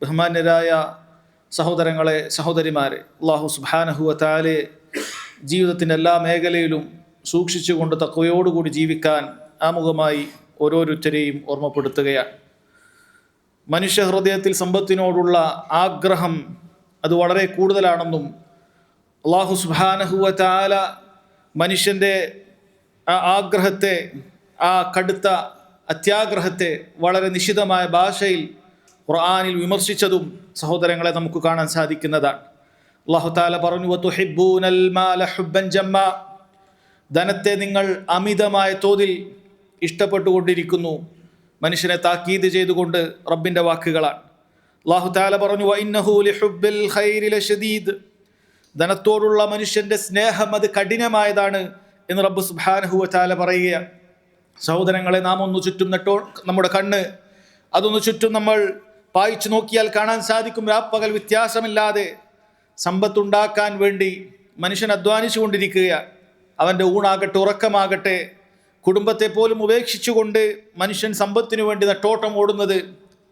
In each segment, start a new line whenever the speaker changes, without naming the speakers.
ബഹുമാന്യരായ സഹോദരങ്ങളെ, സഹോദരിമാരെ, അല്ലാഹു സുബ്ഹാനഹു വ തആലയെ ജീവിതത്തിൻ്റെ എല്ലാ മേഖലയിലും സൂക്ഷിച്ചുകൊണ്ട് തഖ്വയോടുകൂടി ജീവിക്കാൻ ആമുഖമായി ഓരോരുത്തരെയും ഓർമ്മപ്പെടുത്തുകയാണ്. മനുഷ്യ ഹൃദയത്തിൽ സമ്പത്തിനോടുള്ള ആഗ്രഹം അത് വളരെ കൂടുതലാണെന്നും അല്ലാഹു സുബ്ഹാനഹു വ തആല മനുഷ്യൻ്റെ ആ ആഗ്രഹത്തെ, ആ കടുത്ത അത്യാഗ്രഹത്തെ വളരെ നിശിതമായ ഭാഷയിൽ ഖുർആനിൽ വിമർശിച്ചതും സഹോദരങ്ങളെ നമുക്ക് കാണാൻ സാധിക്കുന്നതാണ്. അല്ലാഹു തആല പറഞ്ഞു, വതുഹിബ്ബൂനൽ മാല ഹുബ്ബൻ ജമ്മാ, ധനത്തെ നിങ്ങൾ അമിതമായ തോതിൽ ഇഷ്ടപ്പെട്ടുകൊണ്ടിരിക്കുന്നു. മനുഷ്യനെ താക്കീത് ചെയ്തുകൊണ്ട് റബ്ബിൻ്റെ വാക്കുകളാണ്. അല്ലാഹു തആല പറഞ്ഞു, വഇന്നഹു ലിഹുബ്ബിൽ ഖൈരി ലശദീദ്, ധനത്തോടുള്ള മനുഷ്യൻ്റെ സ്നേഹം അത് കഠിനമായതാണ് എന്ന് റബ്ബ് സുബ്ഹാനഹു വ തആല പറയുകയാണ്. സഹോദരങ്ങളെ, നാം ഒന്ന് ചുറ്റും നമ്മുടെ കണ്ണ് അതൊന്ന് ചുറ്റും നമ്മൾ പായിച്ചു നോക്കിയാൽ കാണാൻ സാധിക്കും, രാപ്പകൽ വ്യത്യാസമില്ലാതെ സമ്പത്തുണ്ടാക്കാൻ വേണ്ടി മനുഷ്യൻ അധ്വാനിച്ചു കൊണ്ടിരിക്കുകയാണ്. അവൻ്റെ ഊണാകട്ടെ, ഉറക്കമാകട്ടെ, കുടുംബത്തെ പോലും ഉപേക്ഷിച്ചുകൊണ്ട് മനുഷ്യൻ സമ്പത്തിനു വേണ്ടി നെട്ടോട്ടം ഓടുന്നത്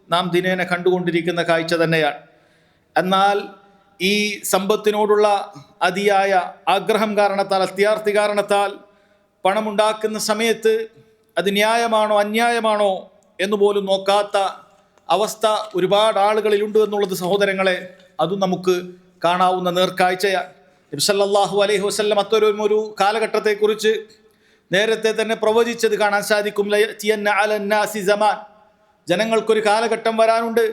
നാം ദിനേന കണ്ടുകൊണ്ടിരിക്കുന്ന കാഴ്ച തന്നെയാണ്. എന്നാൽ ഈ സമ്പത്തിനോടുള്ള അതിയായ ആഗ്രഹം കാരണത്താൽ, അത്യാർത്തി കാരണത്താൽ പണമുണ്ടാക്കുന്ന സമയത്ത് അത് ന്യായമാണോ അന്യായമാണോ എന്നുപോലും നോക്കാത്ത അവസ്ഥ ഒരുപാട് ആളുകളിലുണ്ട് എന്നുള്ളത് സഹോദരങ്ങളെ അതും നമുക്ക് കാണാവുന്ന നേർക്കാഴ്ചയാണ്. നബി സല്ലല്ലാഹു അലൈഹി വസല്ലം അത്തരം ഒരു കാലഘട്ടത്തെക്കുറിച്ച് നേരത്തെ തന്നെ പ്രവചിച്ചത് കാണാൻ സാധിക്കും. ലയഅതിയന്ന അലന്നാസി സമാൻ, ജനങ്ങൾക്കൊരു കാലഘട്ടം വരാനുണ്ട്.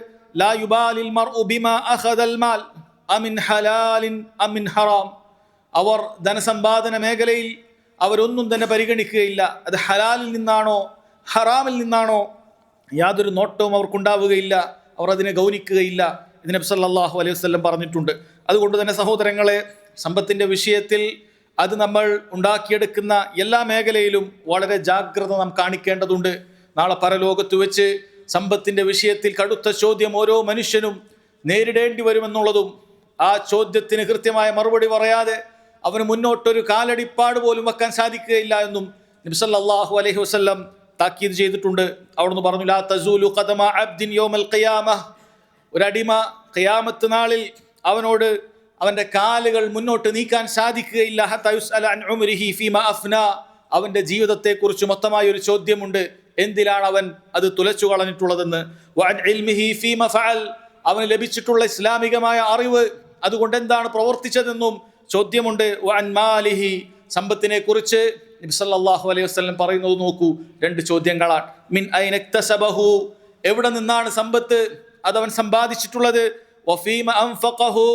ലാ യുബാലിൽ മർഉ ബിമാ അഖദൽ മാൽ അമിൻ ഹലാലിൻ അമിൻ ഹറാം, അവർ ധനസമ്പാദന മേഖലയിൽ അവരൊന്നും തന്നെ പരിഗണിക്കുകയില്ല. അത് ഹലാലിൽ നിന്നാണോ ഹറാമിൽ നിന്നാണോ യാതൊരു നോട്ടവും അവർക്കുണ്ടാവുകയില്ല, അവർ അതിനെ ഗൗനിക്കുകയില്ല. ഇത് നബി സല്ലല്ലാഹു അലൈഹി വസല്ലം പറഞ്ഞിട്ടുണ്ട്. അതുകൊണ്ട് തന്നെ സഹോദരങ്ങളെ, സമ്പത്തിൻ്റെ വിഷയത്തിൽ അത് നമ്മൾ ഉണ്ടാക്കിയെടുക്കുന്ന എല്ലാ മേഖലയിലും വളരെ ജാഗ്രത നാം കാണിക്കേണ്ടതുണ്ട്. നാളെ പരലോകത്ത് വെച്ച് സമ്പത്തിൻ്റെ വിഷയത്തിൽ കടുത്ത ചോദ്യം ഓരോ മനുഷ്യനും നേരിടേണ്ടി വരുമെന്നുള്ളതും, ആ ചോദ്യത്തിന് കൃത്യമായ മറുപടി പറയാതെ അവന് മുന്നോട്ടൊരു കാലടിപ്പാട് പോലും വെക്കാൻ സാധിക്കുകയില്ല എന്നും നബി സല്ലല്ലാഹു അലൈഹി വസല്ലം താക്കീത് ചെയ്തിട്ടുണ്ട്. അവിടുന്ന് പറഞ്ഞു, ലാ തസൂലു ഖദമ അബ്ദിൻ യൗമൽ ഖിയാമഹ്, ഒരടിമ ഖിയാമത്ത് നാളിൽ അവനോട് അവൻ്റെ കാലുകൾ മുന്നോട്ട് നീക്കാൻ സാധിക്കുകയില്ല. ഹത്താ യുസ്അല അൻ ഉംരിഹി ഫീമാ അഫ്നാ, അവൻ്റെ ജീവിതത്തെക്കുറിച്ച് മൊത്തമായ ഒരു ചോദ്യമുണ്ട്, എന്തിലാണ് അവൻ അത് തുലച്ചു കളഞ്ഞിട്ടുള്ളതെന്ന്. വഅൻ ഇൽമിഹി ഫീമാ ഫഅൽ, അവന് ലഭിച്ചിട്ടുള്ള ഇസ്ലാമികമായ അറിവ് അതുകൊണ്ട് എന്താണ് പ്രവർത്തിച്ചതെന്നും ചോദ്യമുണ്ട്. വഅൻ മാലിഹി, സമ്പത്തിനെ കുറിച്ച് നബി സല്ലല്ലാഹു അലൈഹി വസല്ലം പറയുന്നത് നോക്കൂ, രണ്ട് ചോദ്യങ്ങളാണ്. മിൻ ഐന ഇക്തസബഹു, എവിടെ നിന്നാണ് സമ്പത്ത് അതവൻ സമ്പാദിച്ചിട്ടുള്ളത്. വഫീമ അൻഫഖഹു,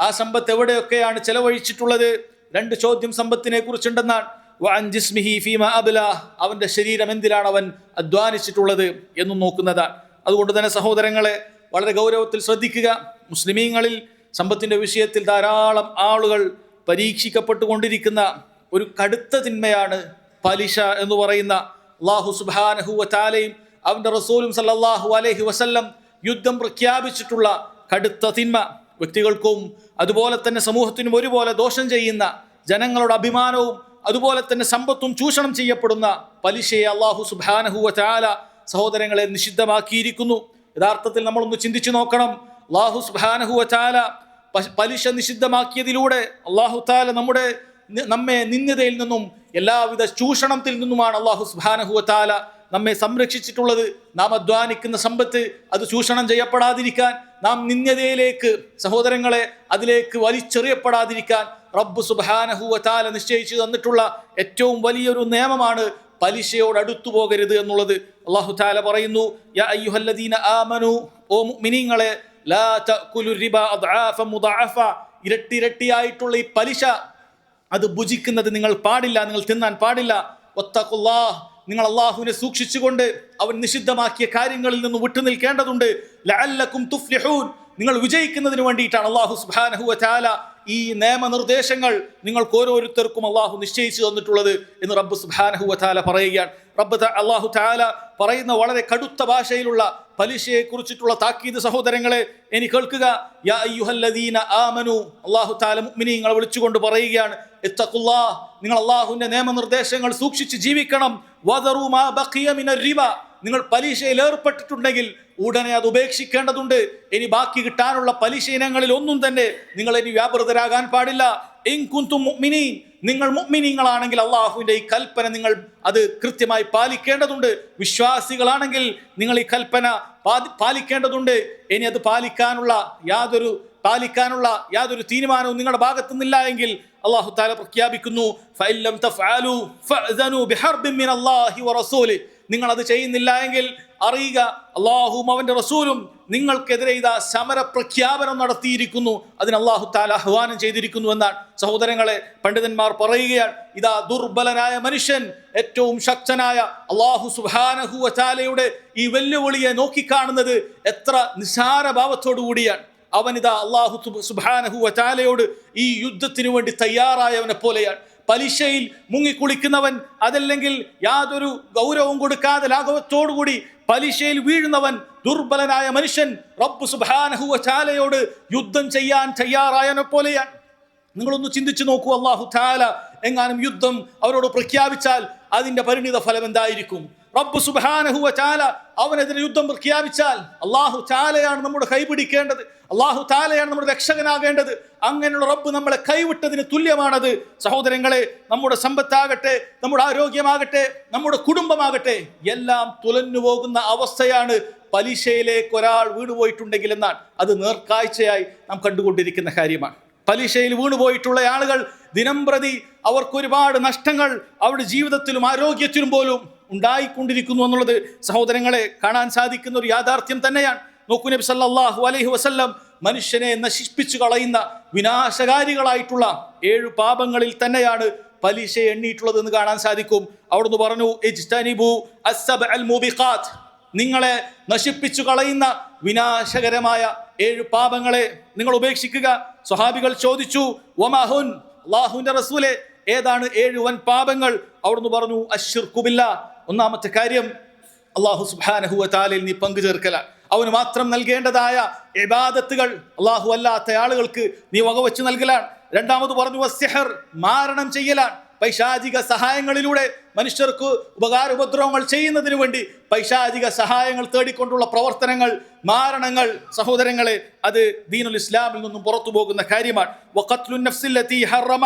ആ സമ്പത്ത് എവിടെയൊക്കെയാണ് ചെലവഴിച്ചിട്ടുള്ളത്. രണ്ട് ചോദ്യം സമ്പത്തിനെ കുറിച്ചുണ്ടെന്നാണ്. വഅൻ ജിസ്മിഹി ഫീമ അബ്ലാ, അവൻ്റെ ശരീരം എന്തിലാണ് അവൻ അധ്വാനിച്ചിട്ടുള്ളത് എന്നും നോക്കുന്നതാണ്. അതുകൊണ്ട് തന്നെ സഹോദരങ്ങളെ, വളരെ ഗൗരവത്തിൽ ശ്രദ്ധിക്കുക. മുസ്ലിമീങ്ങളിൽ സമ്പത്തിൻ്റെ വിഷയത്തിൽ ധാരാളം ആളുകൾ പരീക്ഷിക്കപ്പെട്ടുകൊണ്ടിരിക്കുന്ന ഒരു കടുത്ത തിന്മയാണ് പലിശ എന്ന് പറയുന്ന. അല്ലാഹു സുബ്ഹാനഹു വ തആലയും അവൻ്റെ റസൂലും സല്ലല്ലാഹു അലൈഹി വസല്ലം യുദ്ധം പ്രഖ്യാപിച്ചിട്ടുള്ള കടുത്ത തിന്മ, വ്യക്തികൾക്കും അതുപോലെ തന്നെ സമൂഹത്തിനും ഒരുപോലെ ദോഷം ചെയ്യുന്ന, ജനങ്ങളുടെ അഭിമാനവും അതുപോലെ തന്നെ സമ്പത്തും ചൂഷണം ചെയ്യപ്പെടുന്ന പലിശയെ അല്ലാഹു സുബ്ഹാനഹു വ തആല സഹോദരങ്ങളെ നിഷിദ്ധമാക്കിയിരിക്കുന്നു. യഥാർത്ഥത്തിൽ നമ്മളൊന്ന് ചിന്തിച്ചു നോക്കണം. അല്ലാഹു സുബ്ഹാനഹു വ തആല പലിശ നിഷിദ്ധമാക്കിയതിലൂടെ അല്ലാഹു തആല നമ്മെ നിന്ദതയിൽ നിന്നും എല്ലാവിധ ചൂഷണത്തിൽ നിന്നുമാണ് അല്ലാഹു സുബ്ഹാനഹു വ തആല നമ്മെ സംരക്ഷിച്ചിട്ടുള്ളത്. നാം അധ്വാനിക്കുന്ന സമ്പത്ത് അത് ചൂഷണം ചെയ്യപ്പെടാതിരിക്കാൻ, നാം നിന്ദതയിലേക്ക് സഹോദരങ്ങളെ അതിലേക്ക് വലിച്ചെറിയപ്പെടാതിരിക്കാൻ റബ്ബ് സുബ്ഹാനഹു വ തആല നിശ്ചയിച്ചു തന്നിട്ടുള്ള ഏറ്റവും വലിയൊരു നിയമമാണ് പലിശയോട് അടുത്തു പോകരുത് എന്നുള്ളത്. അല്ലാഹു തആല പറയുന്നു, യാ അയ്യുഹല്ലദീന ആമനു, ഓ മുഅ്മിനീങ്ങളെ, ലാ തഅകുലു റിബ അദ്ആഫൻ മുദഅഫ, ഇരട്ടിയായിട്ടുള്ള ഈ പലിശ അത് ഭുജിക്കുന്നത് നിങ്ങൾ പാടില്ല, നിങ്ങൾ തിന്നാൻ പാടില്ല. വത്തഖുല്ലാഹ്, നിങ്ങൾ അല്ലാഹുവിനെ സൂക്ഷിച്ചുകൊണ്ട് അവൻ നിഷിദ്ധമാക്കിയ കാര്യങ്ങളിൽ നിന്ന് വിട്ടുനിൽക്കേണ്ടതുണ്ട്. ലഅല്ലക്കും തുഫ്ലിഹൂൻ, നിങ്ങൾ വിജയിക്കുന്നതിന് വേണ്ടിയിട്ടാണ് അല്ലാഹു സുബ്ഹാനഹു വ തആല ഈ നിയമനിർദ്ദേശങ്ങൾ നിങ്ങൾക്ക് ഓരോരുത്തർക്കും അല്ലാഹു നിശ്ചയിച്ചു തന്നിട്ടുള്ളത് എന്ന് റബ്ബ് സുബ്ഹാനഹു വ തആല പറയുകയാണ്. അല്ലാഹു തആല പറയുന്ന വളരെ കടുത്ത ഭാഷയിലുള്ള പലിശയെ കുറിച്ചിട്ടുള്ള താക്കീത് സഹോദരങ്ങളെ ഇനി കേൾക്കുക. യാ അയ്യുഹല്ലദീന ആമനു, അല്ലാഹു തആല മുഅ്മിനീങ്ങളെ വിളിച്ചുകൊണ്ട് പറയുകയാണ്, ഇത്തഖുല്ലാഹ്, നിങ്ങൾ അല്ലാഹുവിന്റെ നിയമനിർദ്ദേശങ്ങൾ സൂക്ഷിച്ച് ജീവിക്കണം. വദറു മാ ബഖിയ മിനർ റിബ, നിങ്ങൾ പലിശയിൽ ഏർപ്പെട്ടിട്ടുണ്ടെങ്കിൽ ഉടനെ അത് ഉപേക്ഷിക്കേണ്ടതുണ്ട്. ഇനി ബാക്കി കിട്ടാനുള്ള പലിശ ഇനങ്ങളിൽ ഒന്നും തന്നെ നിങ്ങൾ ഇനി വ്യാപൃതരാകാൻ പാടില്ല. ഇൻ കുന്തും മുഅ്മിനീൻ, നിങ്ങൾ മുഅ്മിനീങ്ങളാണെങ്കിൽ അള്ളാഹുവിന്റെ ഈ കൽപ്പന നിങ്ങൾ അത് കൃത്യമായി പാലിക്കേണ്ടതുണ്ട്. വിശ്വാസികളാണെങ്കിൽ നിങ്ങൾ ഈ കൽപ്പന പാലിക്കേണ്ടതുണ്ട്. ഇനി അത് പാലിക്കാനുള്ള യാതൊരു തീരുമാനവും നിങ്ങളുടെ ഭാഗത്തു നിന്നില്ല എങ്കിൽ അല്ലാഹു തആല പ്രഖ്യാപിക്കുന്നു, ഫഇല്ലം തഫ്അലു ഫഅ്സനു ബിഹർബിൻ മിനല്ലാഹി വറസൂലിഹി. നിങ്ങൾ അത് ചെയ്യുന്നില്ല എങ്കിൽ അറിയുക, അള്ളാഹുവും അവന്റെ റസൂലും നിങ്ങൾക്കെതിരെ ഇതാ സമര പ്രഖ്യാപനം നടത്തിയിരിക്കുന്നു, അതിന് അല്ലാഹു തആല ആഹ്വാനം ചെയ്തിരിക്കുന്നു എന്നാണ്. സഹോദരങ്ങളെ, പണ്ഡിതന്മാർ പറയുകയാണ്, ഇതാ ദുർബലനായ മനുഷ്യൻ ഏറ്റവും ശക്തനായ അല്ലാഹു സുബ്ഹാനഹു വ തആലയുടെ ഈ വെല്ലുവിളിയെ നോക്കിക്കാണുന്നത് എത്ര നിസ്സാര ഭാവത്തോടു കൂടിയാണ്. അവനിതാ അല്ലാഹു സുബ്ഹാനഹു വ തആലയോട് ഈ യുദ്ധത്തിനു വേണ്ടി തയ്യാറായവനെ പോലെയാണ്. പലിശയിൽ മുങ്ങിക്കുളിക്കുന്നവൻ, അതല്ലെങ്കിൽ യാതൊരു ഗൗരവവും കൊടുക്കാതെ ലാഘവത്തോടുകൂടി പലിശയിൽ വീഴുന്നവൻ, ദുർബലനായ മനുഷ്യൻ റബ്ബ് സുബ്ഹാനഹു വ തആലയോട് യുദ്ധം ചെയ്യാൻ തയ്യാറായവനെ പോലെയാണ്. നിങ്ങളൊന്ന് ചിന്തിച്ചു നോക്കൂ, അല്ലാഹു തആല എങ്ങാനും യുദ്ധം അവരോട് പ്രഖ്യാപിച്ചാൽ അതിന്റെ പരിണിത ഫലം എന്തായിരിക്കും? റബ്ബ് സുബ്ഹാനഹു വ തആല അവനെതിരെ യുദ്ധം പ്രഖ്യാപിച്ചാൽ അല്ലാഹു തആലയാണ് നമ്മുടെ കൈപിടിക്കേണ്ടത്, അല്ലാഹു തആലയാണ് നമ്മുടെ രക്ഷകനാകേണ്ടത്. അങ്ങനെയുള്ള റബ്ബ് നമ്മളെ കൈവിട്ടതിന് തുല്യമാണത്. സഹോദരങ്ങളെ, നമ്മുടെ സമ്പത്താകട്ടെ, നമ്മുടെ ആരോഗ്യമാകട്ടെ, നമ്മുടെ കുടുംബമാകട്ടെ, എല്ലാം തുലഞ്ഞു പോകുന്ന അവസ്ഥയാണ് പലിശയിലേക്ക് ഒരാൾ വീണുപോയിട്ടുണ്ടെങ്കിൽ എന്നാണ്. അത് നേർക്കാഴ്ചയായി നാം കണ്ടുകൊണ്ടിരിക്കുന്ന കാര്യമാണ്. പലിശയിൽ വീണുപോയിട്ടുള്ള ആളുകൾ ദിനംപ്രതി അവർക്കൊരുപാട് നഷ്ടങ്ങൾ അവരുടെ ജീവിതത്തിലും ആരോഗ്യത്തിലും പോലും ഉണ്ടായിക്കൊണ്ടിരിക്കുന്നു എന്നുള്ളത് സഹോദരങ്ങളെ കാണാൻ സാധിക്കുന്ന ഒരു യാഥാർത്ഥ്യം തന്നെയാണ്. നോക്കൂ, നബി സല്ലല്ലാഹു അലൈഹി വസല്ലം മനുഷ്യനെ നശിപ്പിച്ചു കളയുന്ന വിനാശകാരികളായിട്ടുള്ള 7 പാപങ്ങളിൽ തന്നെയാണ് പലിശ എണ്ണിയിട്ടുള്ളത് എന്ന് കാണാൻ സാധിക്കും. അവിടുന്ന് പറഞ്ഞു, ഇജ്തനിബു അസ്സബ്അൽ മുബിഖാത്ത്, നിങ്ങളെ നശിപ്പിച്ചു കളയുന്ന വിനാശകരമായ 7 പാപങ്ങളെ നിങ്ങൾ ഉപേക്ഷിക്കുക. സ്വഹാബികൾ ചോദിച്ചു, വമാഹുൻ, അല്ലാഹുവിന്റെ റസൂലേ, ഏതാണ് 7 വൻ പാപങ്ങൾ? അവിടുന്ന് പറഞ്ഞു, അശ്ശിർക്കു ബില്ലാഹ്, ഒന്നാമത്തെ കാര്യം അല്ലാഹു സുബ്ഹാനഹു വ തആലയിൽ നീ പങ്കു ചേർക്കലാണ്. അവന് മാത്രം നൽകേണ്ടതായ ഇബാദത്തുകൾ അല്ലാഹു അല്ലാത്ത ആളുകൾക്ക് നീ വകവെച്ച് നൽകലാണ്. രണ്ടാമത് പറഞ്ഞു, വസ്സിഹർ, മാരണം ചെയ്യലാണ്. പൈശാചിക സഹായങ്ങളിലൂടെ മനുഷ്യർക്ക് ഉപകാരോപദ്രവങ്ങൾ ചെയ്യുന്നതിന് വേണ്ടി പൈശാചിക സഹായങ്ങൾ തേടിക്കൊണ്ടുള്ള പ്രവർത്തനങ്ങൾ, മാരണങ്ങൾ, സഹോദരങ്ങളെ, അത് ദീനുൽ ഇസ്ലാമിൽ നിന്നും പുറത്തു പോകുന്ന കാര്യമാണ്. വഖത്ലുൻ നഫ്സില്ലതി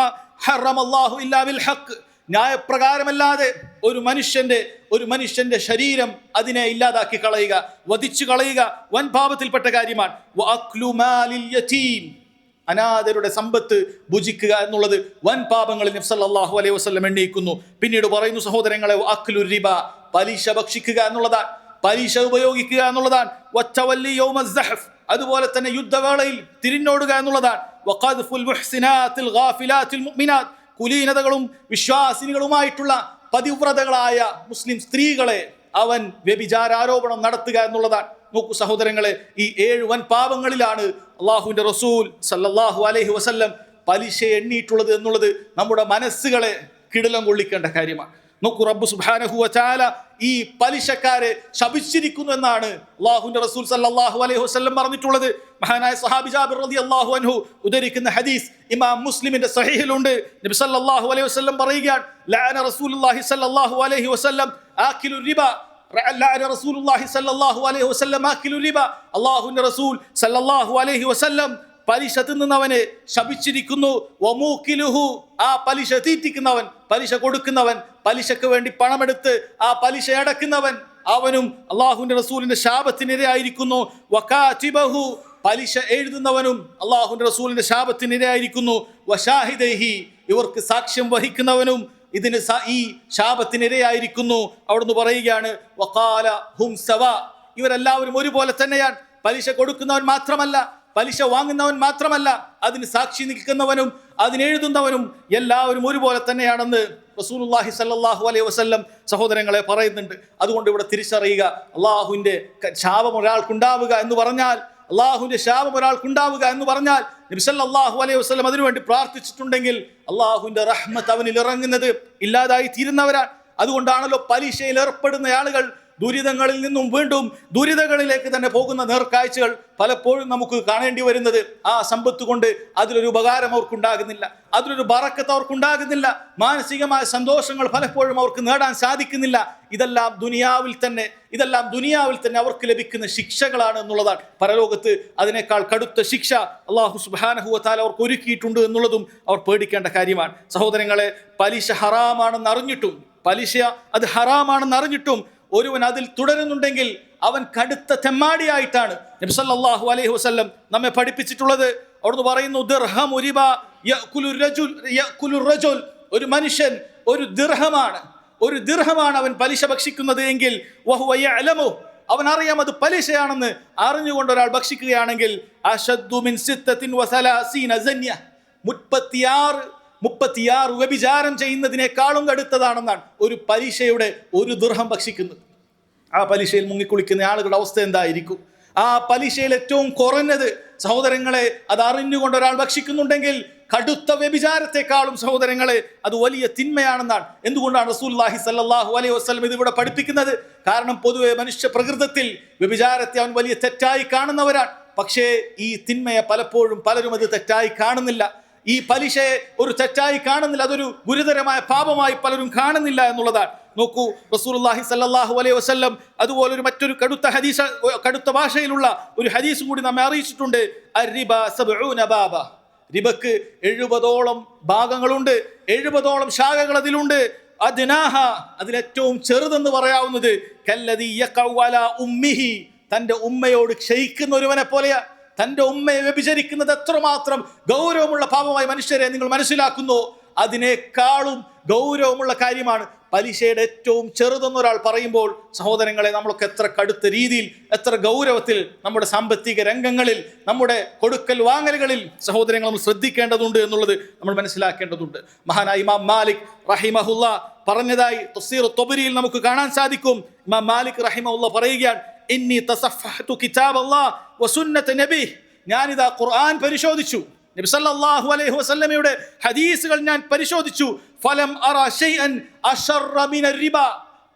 ഹറമല്ലാഹു ഇല്ലാ ബിൽ ഹഖ്, ന്യായപ്രകാരമല്ലാതെ ഒരു മനുഷ്യന്റെ ശരീരം അതിനെ ഇല്ലാതാക്കി കളയുക, വധിച്ചു കളയുക വൻ പാപത്തിൽപ്പെട്ട കാര്യമാണ്. വഅക്ലു മാലിൽ യതീം, അനാഥരുടെ സമ്പത്ത് ഭുജിക്കുക എന്നുള്ളത് വൻ പാപങ്ങളിൽ നബി സല്ലല്ലാഹു അലൈഹി വസല്ലം എണ്ണിയിരിക്കുന്നു. പിന്നീട് പറയുന്നു, സഹോദരങ്ങളെ, വഅക്ലു റിബ, പലിശ ഭക്ഷിക്കുക എന്നുള്ളതാണ്, പലിശ ഉപയോഗിക്കുക എന്നുള്ളതാണ്. വത്തവല്ലി യൗമസ് സഹഫ്, അതുപോലെ തന്നെ യുദ്ധവേളയിൽ തിരിഞ്ഞോടുക എന്നുള്ളതാണ്. വഖദ്ഫുൽ മുഹ്സിനാത്തിൽ ഗാഫിലാത്തിൽ മുഅ്മിനാത്ത്, കുലീനതകളും വിശ്വാസിനികളുമായിട്ടുള്ള പതിവ്രതകളായ മുസ്ലിം സ്ത്രീകളെ അവൻ വ്യഭിചാരാരോപണം നടത്തുക എന്നുള്ളതാണ്. നോക്കൂ സഹോദരങ്ങളെ, ഈ 7 വൻ പാപങ്ങളിലാണ് അള്ളാഹുവിന്റെ റസൂൽ സല്ലല്ലാഹു അലൈഹി വസല്ലം പലിശ എണ്ണിയിട്ടുള്ളത് എന്നുള്ളത് നമ്മുടെ മനസ്സുകളെ കിടിലം കൊള്ളിക്കേണ്ട കാര്യമാണ്. നോക്കൂ, റബ്ബ് സുബ്ഹാനഹു വ തആല ഈ പലിശക്കാരെ ശപിച്ചിരിക്കുന്നു എന്നാണ് അള്ളാഹുവിന്റെ റസൂൽ സല്ലല്ലാഹു അലൈഹി വസല്ലം പറഞ്ഞിട്ടുള്ളത്. മഹാനായ സഹാബി ജാബിർ റളിയല്ലാഹു അൻഹു ഉദ്ധരിക്കുന്ന ഹദീസ് ഇമാം മുസ്ലിമിന്റെ സ്വഹീഹിലുണ്ട്. നബി സല്ലല്ലാഹു അലൈഹി വസല്ലം പറയുകയാണ്, ലഅന റസൂലുള്ളാഹി സല്ലല്ലാഹു അലൈഹി വസല്ലം ആകിലു റിബ, ലഅന റസൂലുള്ളാഹി സല്ലല്ലാഹു അലൈഹി വസല്ലം ആകിലു റിബ, അല്ലാഹുവിന്റെ റസൂൽ സല്ലല്ലാഹു അലൈഹി വസല്ലം പലിശ തിന്നുന്നവനെ ശപിച്ചിരിക്കുന്നു. വമൂക്കിലുഹു, ആ പലിശ തീറ്റിക്കുന്നവൻ, പലിശ കൊടുക്കുന്നവൻ, പലിശക്ക് വേണ്ടി പണമെടുത്ത് ആ പലിശ അടക്കുന്നവൻ, അവനും അള്ളാഹുവിന്റെ റസൂലിന്റെ ശാപത്തിനിരയായിരിക്കുന്നു. വകാതിബഹു, പലിശ എഴുതുന്നവനും അള്ളാഹുവിന്റെ റസൂലിന്റെ ശാപത്തിനിരയായിരിക്കുന്നു. വശാഹിദൈഹി, ഇവർക്ക് സാക്ഷ്യം വഹിക്കുന്നവനും ഇതിന് ഈ ശാപത്തിനിരയായിരിക്കുന്നു. അവിടുന്ന് പറയുകയാണ്, വഖാല ഹും സവാ, ഇവരെല്ലാവരും ഒരുപോലെ തന്നെയാണ്. പലിശ കൊടുക്കുന്നവൻ മാത്രമല്ല, പലിശ വാങ്ങുന്നവൻ മാത്രമല്ല, അതിന് സാക്ഷി നിൽക്കുന്നവനും അതിനെഴുതുന്നവനും എല്ലാവരും ഒരുപോലെ തന്നെയാണെന്ന് റസൂലുള്ളാഹി സ്വല്ലല്ലാഹു അലൈഹി വസല്ലം സഹോദരങ്ങളെ പറയുന്നുണ്ട്. അതുകൊണ്ട് ഇവിടെ തിരിച്ചറിയുക, അള്ളാഹുവിന്റെ ശാപം ഒരാൾക്കുണ്ടാവുക എന്ന് പറഞ്ഞാൽ, അള്ളാഹുവിന്റെ ശാപം ഒരാൾക്കുണ്ടാവുക എന്ന് പറഞ്ഞാൽ നബി സല്ലല്ലാഹു അലൈഹി വസല്ലം അതിനുവേണ്ടി പ്രാർത്ഥിച്ചിട്ടുണ്ടെങ്കിൽ അള്ളാഹുവിന്റെ റഹ്മത്ത് അവനിൽ ഇറങ്ങുന്നത് ഇല്ലാതായി തീരുന്നവരാണ്. അതുകൊണ്ടാണല്ലോ പലിശയിൽ ഏർപ്പെടുന്ന ആളുകൾ ദുരിതങ്ങളിൽ നിന്നും വീണ്ടും ദുരിതങ്ങളിലേക്ക് തന്നെ പോകുന്ന നേർക്കാഴ്ചകൾ പലപ്പോഴും നമുക്ക് കാണേണ്ടി വരുന്നത്. ആ സമ്പത്ത് കൊണ്ട് അതിലൊരു ഉപകാരം അവർക്കുണ്ടാകുന്നില്ല, അതിലൊരു ബറക്കത്ത് അവർക്കുണ്ടാകുന്നില്ല, മാനസികമായ സന്തോഷങ്ങൾ പലപ്പോഴും അവർക്ക് നേടാൻ സാധിക്കുന്നില്ല. ഇതെല്ലാം ദുനിയാവിൽ തന്നെ അവർക്ക് ലഭിക്കുന്ന ശിക്ഷകളാണ് എന്നുള്ളതാണ്. പരലോകത്ത് അതിനേക്കാൾ കടുത്ത ശിക്ഷ അല്ലാഹു സുബ്ഹാനഹു വ തആല അവർക്ക് ഒരുക്കിയിട്ടുണ്ട് എന്നുള്ളതും അവർ പേടിക്കേണ്ട കാര്യമാണ്. സഹോദരങ്ങളെ, പലിശ ഹറാമാണെന്ന് അറിഞ്ഞിട്ടും ഒരുവൻ അതിൽ തുടരുന്നുണ്ടെങ്കിൽ അവൻ കടുത്ത തെമ്മാടിയായിട്ടാണ് നബി സല്ലല്ലാഹു അലൈഹി വസല്ലം നമ്മെ പഠിപ്പിച്ചിട്ടുള്ളത്. അവിടുന്ന് പറയുന്നു, ദിർഹമു റിബ യഅകുലു റജുൽ, ഒരു മനുഷ്യൻ ഒരു ദിർഹമാണ് അവൻ പലിശ ഭക്ഷിക്കുന്നത് എങ്കിൽ വഹുവ യഅലമു, അവൻ അറിയാം അത് പലിശയാണെന്ന് അറിഞ്ഞുകൊണ്ട് ഒരാൾ ഭക്ഷിക്കുകയാണെങ്കിൽ അശദ്ദു മിൻ 36 സന്യ, 36 വ്യഭിചാരം ചെയ്യുന്നതിനേക്കാളും കടുത്തതാണെന്നാണ് ഒരു പലിശയുടെ ഒരു ദിർഹം ഭക്ഷിക്കുന്നത്. ആ പലിശയിൽ മുങ്ങിക്കുളിക്കുന്ന ആളുകളുടെ അവസ്ഥ എന്തായിരിക്കും? ആ പലിശയിൽ ഏറ്റവും കുറഞ്ഞത് സഹോദരങ്ങളെ, അത് അറിഞ്ഞുകൊണ്ട് ഒരാൾ ഭക്ഷിക്കുന്നുണ്ടെങ്കിൽ കടുത്ത വ്യഭിചാരത്തെക്കാളും സഹോദരങ്ങളെ അത് വലിയ തിന്മയാണെന്നാണ്. എന്തുകൊണ്ടാണ് റസൂലുള്ളാഹി സ്വല്ലല്ലാഹു അലൈഹി വസല്ലം ഇതിവിടെ പഠിപ്പിക്കുന്നത്? കാരണം പൊതുവെ മനുഷ്യ പ്രകൃതത്തിൽ വ്യഭിചാരത്തെ അവൻ വലിയ തെറ്റായി കാണുന്നവരാണ്. പക്ഷേ ഈ തിന്മയെ പലപ്പോഴും പലരും അത് തെറ്റായി കാണുന്നില്ല. ഈ പലിശയെ ഒരു തെറ്റായി കാണുന്നില്ല, അതൊരു ഗുരുതരമായ പാപമായി പലരും കാണുന്നില്ല എന്നുള്ളതാണ്. നോക്കൂ, റസൂലുള്ളാഹി സ്വല്ലല്ലാഹു അലൈഹി വസല്ലം അതുപോലെ മറ്റൊരു കടുത്ത ഭാഷയിലുള്ള ഒരു ഹദീസും കൂടി നമ്മെ അറിയിച്ചിട്ടുണ്ട്. അർരിബ 70 ബാബ, റിബക്ക് 70ഓളം ഭാഗങ്ങളുണ്ട്, 70ഓളം ശാഖകൾ അതിലുണ്ട്. അദ്നാഹ, അതിലേറ്റവും ചെറുതെന്ന് പറയാവുന്നത് കല്ലദീ യഖഉ അലാ ഉമ്മിഹി, തന്റെ ഉമ്മയോട് ക്ഷയിക്കുന്ന ഒരുവനെ പോലെയാ. തന്റെ ഉമ്മയെ വ്യഭിചരിക്കുന്നത് എത്രമാത്രം ഗൗരവമുള്ള പാപമായി മനുഷ്യരെ നിങ്ങൾ മനസ്സിലാക്കുന്നു, അതിനേക്കാളും ഗൗരവമുള്ള കാര്യമാണ് പലിശയുടെ ഏറ്റവും ചെറുതെന്നൊരാൾ പറയുമ്പോൾ. സഹോദരങ്ങളെ, നമ്മളൊക്കെ എത്ര കടുത്ത രീതിയിൽ, എത്ര ഗൗരവത്തിൽ നമ്മുടെ സാമ്പത്തിക രംഗങ്ങളിൽ, നമ്മുടെ കൊടുക്കൽ വാങ്ങലുകളിൽ സഹോദരങ്ങൾ നമ്മൾ ശ്രദ്ധിക്കേണ്ടതുണ്ട് എന്നുള്ളത് നമ്മൾ മനസ്സിലാക്കേണ്ടതുണ്ട്. മഹാനായ ഇമാം മാലിക് റഹിമഹുല്ല പറഞ്ഞതായി തഫ്സീർ ത്വബരിയിൽ നമുക്ക് കാണാൻ സാധിക്കും. ഇമാം മാലിക് റഹിമഹുല്ല പറയുകയാണ്, ഇന്നി തസഫഹ്തു കിതാബല്ലാഹ് വസുന്നത നബി, ഞാനിതാ ഖുർആൻ പരിശോധിച്ചു, നബി സല്ലല്ലാഹു അലൈഹി വസല്ലമയുടെ ഹദീസുകൾ ഞാൻ പരിശോധിച്ചു. ഫലം അറ ശൈഅൻ അശർറ മിനർ റിബ,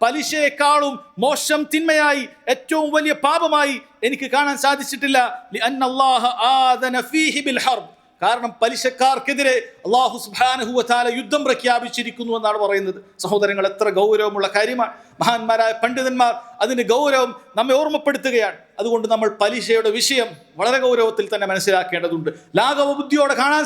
പലിശയെക്കാളും മോശം തിന്മയായി ഏറ്റവും വലിയ പാപമായി എനിക്ക് കാണാൻ സാധിച്ചിട്ടില്ല. ലിഅന്നല്ലാഹ ആദന ഫീഹി ബിൽ ഹർബ്, കാരണം പലിശക്കാർക്കെതിരെ അല്ലാഹു സുബ്ഹാനഹു വ തആല യുദ്ധം പ്രഖ്യാപിച്ചിരിക്കുന്നു എന്നാണ് പറയുന്നത്. സഹോദരങ്ങൾ, എത്ര ഗൗരവമുള്ള കാര്യമാണ്. മഹാന്മാരായ പണ്ഡിതന്മാർ അതിന്റെ ഗൗരവം നമ്മെ ഓർമ്മപ്പെടുത്തുകയാണ്. അതുകൊണ്ട് നമ്മൾ പലിശയുടെ വിഷയം വളരെ ഗൗരവത്തിൽ തന്നെ മനസ്സിലാക്കേണ്ടതുണ്ട്. ലാഘവ ബുദ്ധിയോടെ കാണാൻ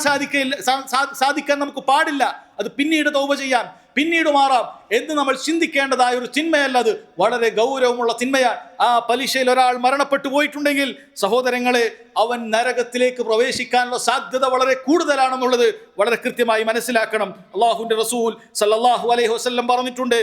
സാധിക്കാൻ നമുക്ക് പാടില്ല. അത് പിന്നീട് തൗബ ചെയ്യാൻ, പിന്നീട് മാറാം എന്ന് നമ്മൾ ചിന്തിക്കേണ്ടതായ ഒരു തിന്മയല്ല, അത് വളരെ ഗൗരവമുള്ള തിന്മയാണ്. ആ പലിശയിൽ ഒരാൾ മരണപ്പെട്ടു പോയിട്ടുണ്ടെങ്കിൽ സഹോദരങ്ങളെ, അവൻ നരകത്തിലേക്ക് പ്രവേശിക്കാനുള്ള സാധ്യത വളരെ കൂടുതലാണെന്നുള്ളത് വളരെ കൃത്യമായി മനസ്സിലാക്കണം. അല്ലാഹുവിന്റെ റസൂൽ സല്ലല്ലാഹു അലൈഹി വസല്ലം പറഞ്ഞിട്ടുണ്ട്,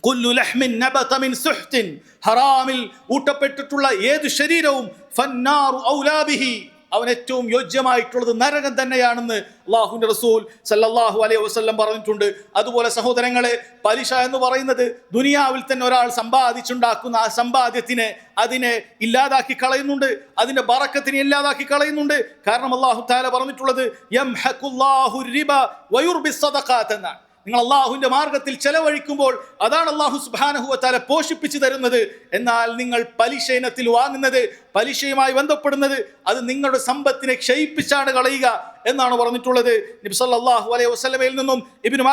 കുല്ലു ലഹ്മിൻ നബത മിൻ സുഹ്തിൻ, ഹറാമിൽ ഊട്ടപ്പെട്ടിട്ടുള്ള ഏത് ശരീരവും ഫന്നാറു ഔലാ ബിഹി, അവൻ ഏറ്റവും യോജ്യമായിട്ടുള്ളത് നരകം തന്നെയാണെന്ന് അല്ലാഹുവിന്റെ റസൂൽ സല്ലല്ലാഹു അലൈഹി വസല്ലം പറഞ്ഞിട്ടുണ്ട്. അതുപോലെ സഹോദരങ്ങളെ, പലിശ എന്ന് പറയുന്നത് ദുനിയാവിൽ തന്നെ ഒരാൾ സമ്പാദിച്ചുണ്ടാക്കുന്ന ആ സമ്പാദ്യത്തിനെ, അതിനെ ഇല്ലാതാക്കി കളയുന്നുണ്ട്, അതിന്റെ ബറക്കത്തിനെ ഇല്ലാതാക്കി കളയുന്നുണ്ട്. കാരണം അല്ലാഹു തആല പറഞ്ഞിട്ടുള്ളത് യംഹഖുല്ലാഹു റിബ വയുർബി സദഖാത്ത് എന്നാണ്. നിങ്ങൾ അള്ളാഹുവിന്റെ മാർഗത്തിൽ ചെലവഴിക്കുമ്പോൾ അതാണ് അല്ലാഹു സുബ്ഹാനഹു വ തആല പോഷിപ്പിച്ചു തരുന്നത്. എന്നാൽ നിങ്ങൾ പലിശ ഇനത്തിൽ വാങ്ങുന്നത്, പലിശയുമായി ബന്ധപ്പെടുന്നത്, അത് നിങ്ങളുടെ സമ്പത്തിനെ ക്ഷയിപ്പിച്ചാണ് കളയുക എന്നാണ് പറഞ്ഞിട്ടുള്ളത്. നബി സല്ലല്ലാഹു അലൈഹി വസല്ലമയിൽ നിന്നും ഇബ്നു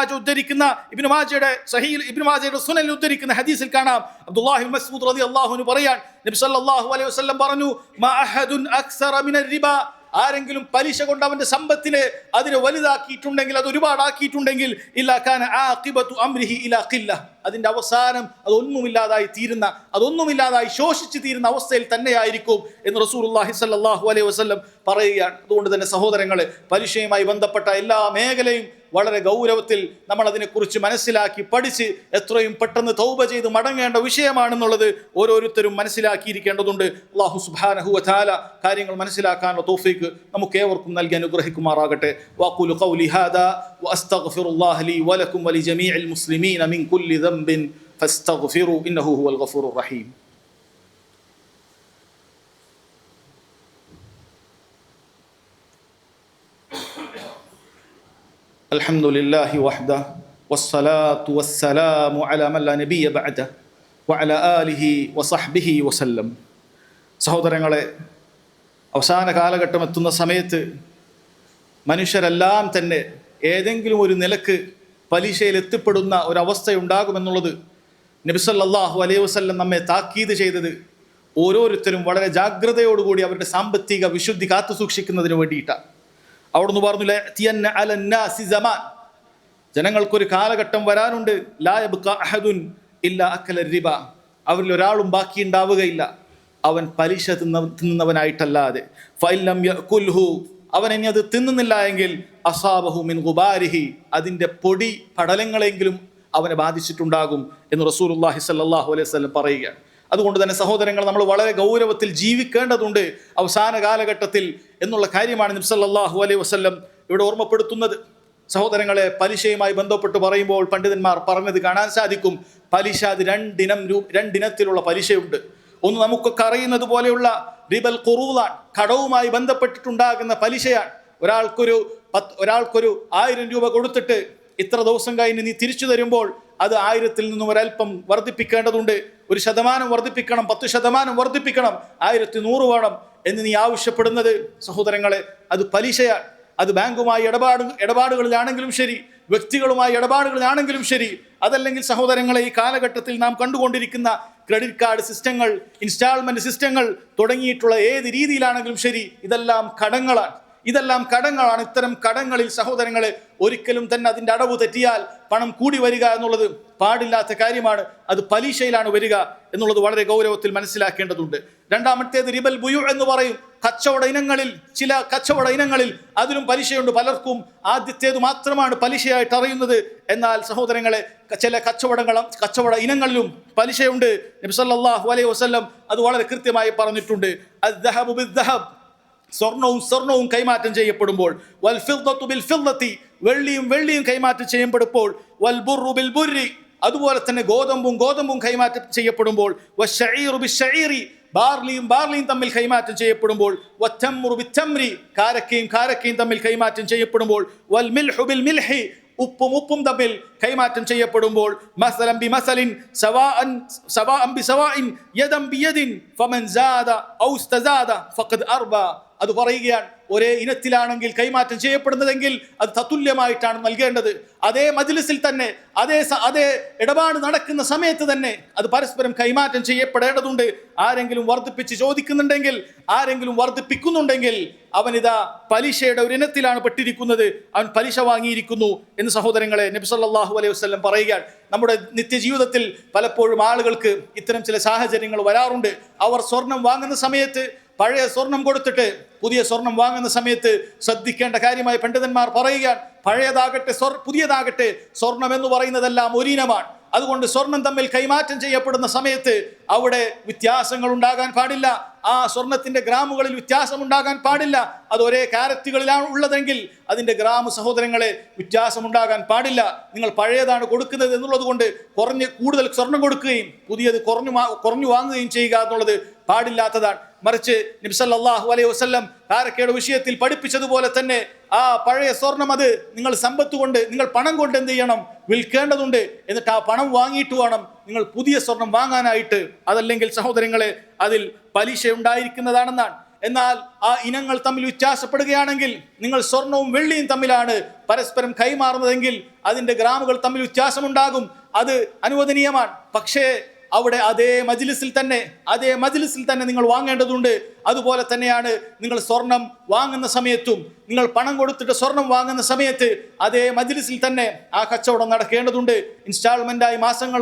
മാജയുടെ സുനനിൽ ഉദ്ധരിക്കുന്ന ഹദീസിൽ കാണാം, അബ്ദുല്ലാഹി ഇബ്നു മസ്ഊദ് റളിയല്ലാഹു അൻഹു പറയാൻ, നബി സല്ലല്ലാഹു അലൈഹി വസല്ലം പറഞ്ഞു, മാ അഹദുൻ അക്സറ മിനർ റിബ, ആരെങ്കിലും പലിശ കൊണ്ട് അവന്റെ സമ്പത്തിനെ അതിനെ വലുതാക്കിയിട്ടുണ്ടെങ്കിൽ, അത് ഒരുപാടാക്കിയിട്ടുണ്ടെങ്കിൽ, ഇല്ലാ കാന ആഖിബതു അംരിഹി ഇലാ ഖില്ല, അതിന്റെ അവസാനം അതൊന്നുമില്ലാതായി ശോഷിച്ചു തീരുന്ന അവസ്ഥയിൽ തന്നെയായിരിക്കും എന്ന് റസൂലുള്ളാഹി സ്വല്ലല്ലാഹു അലൈഹി വസല്ലം പറയുകയാണ്. അതുകൊണ്ട് തന്നെ സഹോദരങ്ങളെ, പലിശയുമായി ബന്ധപ്പെട്ട എല്ലാ മേഖലയും വളരെ ഗൗരവത്തിൽ നമ്മൾ അതിനെക്കുറിച്ച് മനസ്സിലാക്കി പഠിച്ച് എത്രയും പെട്ടെന്ന് തൗബ ചെയ്ത് മടങ്ങേണ്ട വിഷയമാണെന്നുള്ളത് ഓരോരുത്തരും മനസ്സിലാക്കിയിരിക്കേണ്ടതുണ്ട്. അല്ലാഹു സുബ്ഹാനഹു വ തആല കാര്യങ്ങൾ മനസ്സിലാക്കാനുള്ള തൗഫീഖ് നമുക്ക് ഏവർക്കും നൽകി അനുഗ്രഹിക്കുമാറാകട്ടെ. വഖൂലു ഖൗലി ഹാദാ വഅസ്തഗ്ഫിറുല്ലാഹ ലീ വലക്കും വലിജമീഇൽ മുസ്ലിമീന മിൻ കുല്ലി ദംബിൻ ഫസ്തഗ്ഫിറൂ ഇന്നഹു ഹുവൽ ഗഫൂറുർ റഹീം. الحمد لله وحده വസ്സലാത്തു വസ്സലാമു അലാ മൻ ലാ നബിയ്യ ബഅദഹു വഅലാ ആലിഹി വസഹ്ബിഹി വസല്ലം. സഹോദരങ്ങളെ, അവസാന കാലഘട്ടം എത്തുന്ന സമയത്ത് മനുഷ്യരെല്ലാം തന്നെ ഏതെങ്കിലും ഒരു നിലക്ക് പലിശയിൽ എത്തിപ്പെടുന്ന ഒരവസ്ഥയുണ്ടാകുമെന്നുള്ളത് നബി സല്ലല്ലാഹു അലൈഹി വസല്ലം നമ്മെ താക്കീത് ചെയ്തത് ഓരോരുത്തരും വളരെ ജാഗ്രതയോടുകൂടി അവരുടെ സാമ്പത്തിക വിശുദ്ധി കാത്തു സൂക്ഷിക്കുന്നതിന് വേണ്ടിയിട്ടാണ്. അവിടുന്ന് പറഞ്ഞു, ലയഅതിയന്ന അലന്നാസി സമാൻ, ജനങ്ങൾക്കൊരു കാലഘട്ടം വരാനുണ്ട്, ലാ യബ്ഖ അഹദുൻ ഇല്ലാ അക്കല റിബ, അവരിൽ ഒരാളും ബാക്കിയുണ്ടാവുകയില്ല അവൻ പലിശ തിന്നുന്നവനായിട്ടല്ലാതെ. ഫഇല്ലം യഅകുൽഹു, അവൻ ഇനി അത് തിന്നുന്നില്ല എങ്കിൽ അസാബഹു മിൻ ഗുബാരിഹി, അതിൻ്റെ പൊടി പടലങ്ങളെങ്കിലും അവനെ ബാധിച്ചിട്ടുണ്ടാകും എന്ന് റസൂലുള്ളാഹി സ്വല്ലല്ലാഹു അലൈഹി വസല്ലം പറയുകയാണ്. അതുകൊണ്ട് തന്നെ സഹോദരങ്ങൾ, നമ്മൾ വളരെ ഗൗരവത്തിൽ ജീവിക്കേണ്ടതുണ്ട് അവസാന കാലഘട്ടത്തിൽ എന്നുള്ള കാര്യമാണ് നബി സല്ലല്ലാഹു അലൈഹി വസല്ലം ഇവിടെ ഓർമ്മപ്പെടുത്തുന്നത്. സഹോദരങ്ങളെ, പലിശയുമായി ബന്ധപ്പെട്ട് പറയുമ്പോൾ പണ്ഡിതന്മാർ പറഞ്ഞത് കാണാൻ സാധിക്കും. പലിശ അത് രണ്ടിനത്തിലുള്ള പലിശയുണ്ട്. ഒന്ന് നമുക്കൊക്കെ അറിയുന്നത് പോലെയുള്ള റിബൽ ഖുറൂദാണ്, കടവുമായി ബന്ധപ്പെട്ടിട്ടുണ്ടാകുന്ന പലിശയാണ്. ഒരാൾക്കൊരു 1000 രൂപ കൊടുത്തിട്ട് ഇത്ര ദിവസം കഴിഞ്ഞ് നീ തിരിച്ചു തരുമ്പോൾ അത് 1000-ൽ നിന്നും ഒരൽപ്പം വർദ്ധിപ്പിക്കേണ്ടതുണ്ട്. 1% വർദ്ധിപ്പിക്കണം, 10% വർദ്ധിപ്പിക്കണം, 1100 വേണം എന്ന് നീ ആവശ്യപ്പെടുന്നത് സഹോദരങ്ങളെ അത് പലിശയാണ്. അത് ബാങ്കുമായി ഇടപാടുകളിലാണെങ്കിലും ശരി, വ്യക്തികളുമായി ഇടപാടുകളിലാണെങ്കിലും ശരി, അതല്ലെങ്കിൽ സഹോദരങ്ങളെ ഈ കാലഘട്ടത്തിൽ നാം കണ്ടുകൊണ്ടിരിക്കുന്ന ക്രെഡിറ്റ് കാർഡ് സിസ്റ്റങ്ങൾ, ഇൻസ്റ്റാൾമെന്റ് സിസ്റ്റങ്ങൾ തുടങ്ങിയിട്ടുള്ള ഏത് രീതിയിലാണെങ്കിലും ശരി, ഇതെല്ലാം കടങ്ങളാണ്. ഇത്തരം കടങ്ങളിൽ സഹോദരങ്ങളെ ഒരിക്കലും തന്നെ അതിൻ്റെ അടവ് തെറ്റിയാൽ പണം കൂടി വരിക എന്നുള്ളത് പാടില്ലാത്ത കാര്യമാണ്. അത് പലിശയിലാണ് വരിക എന്നുള്ളത് വളരെ ഗൗരവത്തിൽ മനസ്സിലാക്കേണ്ടതുണ്ട്. രണ്ടാമത്തേത് റിബൽ ബുയു എന്ന് പറയും. ചില കച്ചവട ഇനങ്ങളിൽ അതിലും പലിശയുണ്ട്. പലർക്കും ആദ്യത്തേത് മാത്രമാണ് പലിശയായിട്ട് അറിയുന്നത്. എന്നാൽ സഹോദരങ്ങളെ, ചില കച്ചവട ഇനങ്ങളിലും പലിശയുണ്ട്. നബി സല്ലല്ലാഹു അലൈഹി വസല്ലം അത് വളരെ കൃത്യമായി പറഞ്ഞിട്ടുണ്ട്. അദ്ദഹബു ബിദ്ദഹബ്, സ്വർണവും കൈമാറ്റം ചെയ്യപ്പെടുമ്പോൾ, വൽ ഫിദ്ദത്തു ബിൽ ഫിദ്ദത്തി, വെള്ളിയും കൈമാറ്റം ചെയ്യപ്പെടുമ്പോൾ, വൽ ബുർറു ബിൽ ബുർരി, അതുപോലെ തന്നെ ഗോതമ്പും കൈമാറ്റം ചെയ്യപ്പെടുമ്പോൾ, വശഈറു ബിശഈറി, ബാർലിയും തമ്മിൽ കൈമാറ്റം ചെയ്യപ്പെടുമ്പോൾ, വത്തംറു ബിത്തംരി, കാരക്കയും തമ്മിൽ കൈമാറ്റം ചെയ്യപ്പെടുമ്പോൾ, വൽ മിൽഹു ബിൽ മിൽഹി, ഉപ്പും തമ്മിൽ കൈമാറ്റം ചെയ്യപ്പെടുമ്പോൾ, മസലൻ ബി മസലിൻ സവാഅൻ ബി സവാഇൻ യദൻ ബി യദിൻ ഫമൻ സാദ ഔ ഇസ്തസാദ ഫഖദ് അർബ. അത് പറയുകയാണ്, ഒരേ ഇനത്തിലാണെങ്കിൽ കൈമാറ്റം ചെയ്യപ്പെടുന്നതെങ്കിൽ അത് തത്തുല്യമായിട്ടാണ് നൽകേണ്ടത്. അതേ മജ്ലിസിൽ തന്നെ അതേ ഇടപാട് നടക്കുന്ന സമയത്ത് തന്നെ അത് പരസ്പരം കൈമാറ്റം ചെയ്യപ്പെടേണ്ടതുണ്ട്. ആരെങ്കിലും വർദ്ധിപ്പിച്ച് ചോദിക്കുന്നുണ്ടെങ്കിൽ, ആരെങ്കിലും വർദ്ധിപ്പിക്കുന്നുണ്ടെങ്കിൽ അവനിതാ പലിശയുടെ ഒരു ഇനത്തിലാണ് പെട്ടിരിക്കുന്നത്, അവൻ പലിശ വാങ്ങിയിരിക്കുന്നു എന്ന് സഹോദരങ്ങളെ നബി സല്ലല്ലാഹു അലൈഹി വസല്ലം പറയുകയാണ്. നമ്മുടെ നിത്യജീവിതത്തിൽ പലപ്പോഴും ആളുകൾക്ക് ഇത്തരം ചില സാഹചര്യങ്ങൾ വരാറുണ്ട്. അവർ സ്വർണം വാങ്ങുന്ന സമയത്ത് പഴയ സ്വർണം കൊടുത്തിട്ട് പുതിയ സ്വർണം വാങ്ങുന്ന സമയത്ത് ശ്രദ്ധിക്കേണ്ട കാര്യമായി പണ്ഡിതന്മാർ പറയുകയാണ്. പുതിയതാകട്ടെ സ്വർണം എന്ന് പറയുന്നതെല്ലാം ഒരിനമാണ്. അതുകൊണ്ട് സ്വർണം തമ്മിൽ കൈമാറ്റം ചെയ്യപ്പെടുന്ന സമയത്ത് അവിടെ വ്യത്യാസങ്ങൾ ഉണ്ടാകാൻ പാടില്ല. ആ സ്വർണത്തിന്റെ ഗ്രാമുകളിൽ വ്യത്യാസം ഉണ്ടാകാൻ പാടില്ല. അത് ഒരേ കാരറ്റുകളിലാണ് ഉള്ളതെങ്കിൽ അതിന്റെ ഗ്രാമ സഹോദരങ്ങളെ വ്യത്യാസമുണ്ടാകാൻ പാടില്ല. നിങ്ങൾ പഴയതാണ് കൊടുക്കുന്നത് എന്നുള്ളത് കൊണ്ട് കൂടുതൽ സ്വർണം കൊടുക്കുകയും പുതിയത് കുറഞ്ഞു വാങ്ങുകയും ചെയ്യുക എന്നുള്ളത് പാടില്ലാത്തതാണ്. മറിച്ച് നബി സല്ലല്ലാഹു അലൈഹി വസല്ലം കാരക്കയുടെ വിഷയത്തിൽ പഠിപ്പിച്ചതുപോലെ തന്നെ ആ പഴയ സ്വർണം അത് നിങ്ങൾ സമ്പത്ത് കൊണ്ട്, നിങ്ങൾ പണം കൊണ്ട് എന്ത് ചെയ്യണം? വിൽക്കേണ്ടതുണ്ട്. എന്നിട്ട് ആ പണം വാങ്ങിയിട്ട് വേണം നിങ്ങൾ പുതിയ സ്വർണം വാങ്ങാനായിട്ട്. അതല്ലെങ്കിൽ സഹോദരങ്ങളെ അതിൽ പലിശ ഉണ്ടായിരിക്കുന്നതാണെന്നാണ്. എന്നാൽ ആ ഇനങ്ങൾ തമ്മിൽ വ്യത്യാസപ്പെടുകയാണെങ്കിൽ, നിങ്ങൾ സ്വർണവും വെള്ളിയും തമ്മിലാണ് പരസ്പരം കൈമാറുന്നതെങ്കിൽ അതിൻ്റെ ഗ്രാമുകൾ തമ്മിൽ വ്യത്യാസമുണ്ടാകും. അത് അനുവദനീയമാണ്. പക്ഷേ അവിടെ അതേ മജ്ലിസിൽ തന്നെ നിങ്ങൾ വാങ്ങേണ്ടതുണ്ട്. അതുപോലെ തന്നെയാണ് നിങ്ങൾ സ്വർണം വാങ്ങുന്ന സമയത്തും, നിങ്ങൾ പണം കൊടുത്തിട്ട് സ്വർണം വാങ്ങുന്ന സമയത്ത് അതേ മജ്ലിസിൽ തന്നെ ആ കച്ചവടം നടക്കേണ്ടതുണ്ട്. ഇൻസ്റ്റാൾമെന്റായി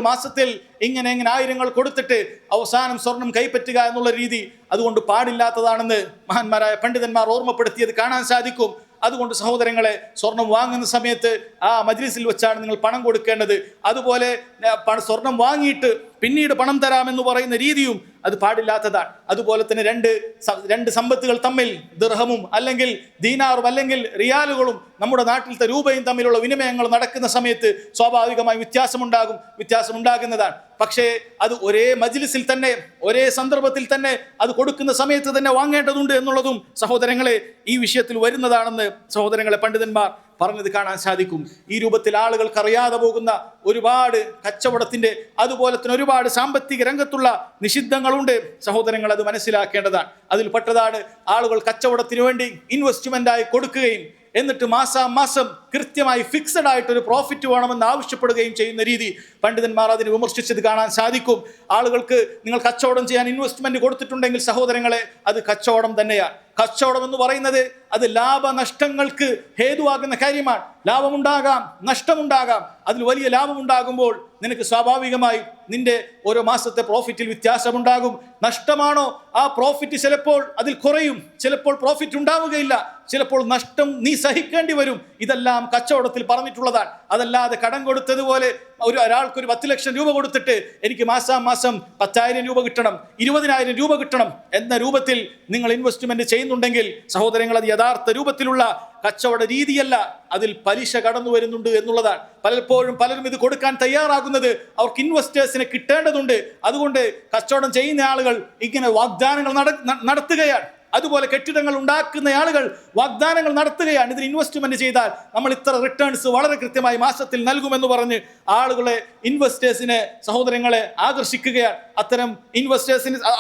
മാസത്തിൽ ഇങ്ങനെ ആയിരങ്ങൾ കൊടുത്തിട്ട് അവസാനം സ്വർണം കൈപ്പറ്റുക എന്നുള്ള രീതി അതുകൊണ്ട് പാടില്ലാത്തതാണെന്ന് മഹാന്മാരായ പണ്ഡിതന്മാർ ഓർമ്മപ്പെടുത്തിയത് കാണാൻ സാധിക്കും. അതുകൊണ്ട് സഹോദരങ്ങളെ, സ്വർണം വാങ്ങുന്ന സമയത്ത് ആ മജ്ലിസിൽ വെച്ചാണ് നിങ്ങൾ പണം കൊടുക്കേണ്ടത്. അതുപോലെ സ്വർണം വാങ്ങിയിട്ട് പിന്നീട് പണം തരാമെന്ന് പറയുന്ന രീതിയും അത് പാടില്ലാത്തതാണ്. അതുപോലെ തന്നെ രണ്ട് സമ്പത്തുകൾ തമ്മിൽ, ദിർഹമും അല്ലെങ്കിൽ ദീനാറും അല്ലെങ്കിൽ റിയാലുകളും നമ്മുടെ നാട്ടിലത്തെ രൂപയും തമ്മിലുള്ള വിനിമയങ്ങൾ നടക്കുന്ന സമയത്ത് സ്വാഭാവികമായി വ്യത്യാസമുണ്ടാകുന്നതാണ്. പക്ഷേ അത് ഒരേ മജ്ലിസിൽ തന്നെ, ഒരേ സന്ദർഭത്തിൽ തന്നെ അത് കൊടുക്കുന്ന സമയത്ത് തന്നെ വാങ്ങേണ്ടതുണ്ട് എന്നുള്ളതും സഹോദരങ്ങളെ ഈ വിഷയത്തിൽ വരുന്നതാണെന്ന് സഹോദരങ്ങളെ പണ്ഡിതന്മാർ പറഞ്ഞത് കാണാൻ സാധിക്കും. ഈ രൂപത്തിൽ ആളുകൾക്ക് അറിയാതെ പോകുന്ന ഒരുപാട് കച്ചവടത്തിന്റെ അതുപോലെ തന്നെ ഒരുപാട് സാമ്പത്തിക രംഗത്തുള്ള നിഷിദ്ധങ്ങളുണ്ട്. സഹോദരങ്ങൾ, അത് മനസ്സിലാക്കേണ്ടതാണ്. അതിൽ പെട്ടതാണ് ആളുകൾ കച്ചവടത്തിന് വേണ്ടി ഇൻവെസ്റ്റ്മെന്റായി കൊടുക്കുകയും എന്നിട്ട് മാസം കൃത്യമായി ഫിക്സഡ് ആയിട്ടൊരു പ്രോഫിറ്റ് വേണമെന്ന് ആവശ്യപ്പെടുകയും ചെയ്യുന്ന രീതി. പണ്ഡിതന്മാർ അതിനെ വിമർശിച്ചത് കാണാൻ സാധിക്കും. ആളുകൾക്ക് നിങ്ങൾ കച്ചവടം ചെയ്യാൻ ഇൻവെസ്റ്റ്മെന്റ് കൊടുത്തിട്ടുണ്ടെങ്കിൽ സഹോദരങ്ങളെ, അത് കച്ചവടം തന്നെയാണ്. കച്ചവടം എന്ന് പറയുന്നത് അത് ലാഭനഷ്ടങ്ങൾക്ക് ഹേതുവാകുന്ന കാര്യമാണ്. ലാഭമുണ്ടാകാം, നഷ്ടമുണ്ടാകാം. അതിൽ വലിയ ലാഭമുണ്ടാകുമ്പോൾ നിനക്ക് സ്വാഭാവികമായി നിന്റെ ഓരോ മാസത്തെ പ്രോഫിറ്റിൽ വ്യത്യാസമുണ്ടാകും. നഷ്ടമാണോ, ആ പ്രോഫിറ്റ് ചിലപ്പോൾ അതിൽ കുറയും, ചിലപ്പോൾ പ്രോഫിറ്റ് ഉണ്ടാവുകയില്ല, ചിലപ്പോൾ നഷ്ടം നീ സഹിക്കേണ്ടി വരും. ഇതെല്ലാം കച്ചവടത്തിൽ പറഞ്ഞിട്ടുള്ളതാണ്. അതല്ലാതെ കടം കൊടുത്തതുപോലെ ഒരാൾക്കൊരു 10 ലക്ഷം രൂപ കൊടുത്തിട്ട് എനിക്ക് മാസം 10,000 രൂപ കിട്ടണം, 20,000 രൂപ കിട്ടണം എന്ന രൂപത്തിൽ നിങ്ങൾ ഇൻവെസ്റ്റ്മെന്റ് ചെയ്യുന്നുണ്ടെങ്കിൽ സഹോദരങ്ങൾ, അത് യഥാർത്ഥ രൂപത്തിലുള്ള കച്ചവട രീതിയല്ല. അതിൽ പലിശ കടന്നു വരുന്നുണ്ട് എന്നുള്ളതാണ്. പലപ്പോഴും പലരും ഇത് കൊടുക്കാൻ തയ്യാറാകുന്നത് അവർക്ക് ഇൻവെസ്റ്റേഴ്സിനെ കിട്ടേണ്ടതുണ്ട്. അതുകൊണ്ട് കച്ചവടം ചെയ്യുന്ന ആളുകൾ ഇങ്ങനെ വാഗ്ദാനങ്ങൾ നടത്തുകയാണ്. അതുപോലെ കെട്ടിടങ്ങൾ ഉണ്ടാക്കുന്ന ആളുകൾ വാഗ്ദാനങ്ങൾ നടത്തുകയാണ്. ഇതിന് ഇൻവെസ്റ്റ്മെന്റ് ചെയ്താൽ നമ്മൾ ഇത്ര റിട്ടേൺസ് വളരെ കൃത്യമായി മാസത്തിൽ നൽകുമെന്ന് പറഞ്ഞ് ആളുകളെ, ഇൻവെസ്റ്റേഴ്സിനെ, സഹോദരങ്ങളെ ആകർഷിക്കുകയാണ്.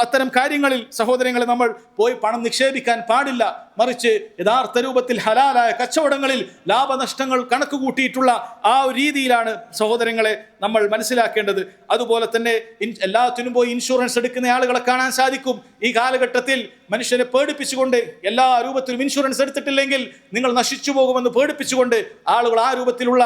അത്തരം കാര്യങ്ങളിൽ സഹോദരങ്ങളെ നമ്മൾ പോയി പണം നിക്ഷേപിക്കാൻ പാടില്ല. മറിച്ച് യഥാർത്ഥ രൂപത്തിൽ ഹലാലായ കച്ചവടങ്ങളിൽ ലാഭനഷ്ടങ്ങൾ കണക്ക് കൂട്ടിയിട്ടുള്ള ആ ഒരു രീതിയിലാണ് സഹോദരങ്ങളെ നമ്മൾ മനസ്സിലാക്കേണ്ടത്. അതുപോലെ തന്നെ എല്ലാത്തിനും പോയി ഇൻഷുറൻസ് എടുക്കുന്ന ആളുകളെ കാണാൻ സാധിക്കും. ഈ കാലഘട്ടത്തിൽ മനുഷ്യനെ പേടിപ്പിച്ചുകൊണ്ട്, എല്ലാ രൂപത്തിലും ഇൻഷുറൻസ് എടുത്തിട്ടില്ലെങ്കിൽ നിങ്ങൾ നശിച്ചു പോകുമെന്ന് പേടിപ്പിച്ചുകൊണ്ട് ആളുകൾ ആ രൂപത്തിലുള്ള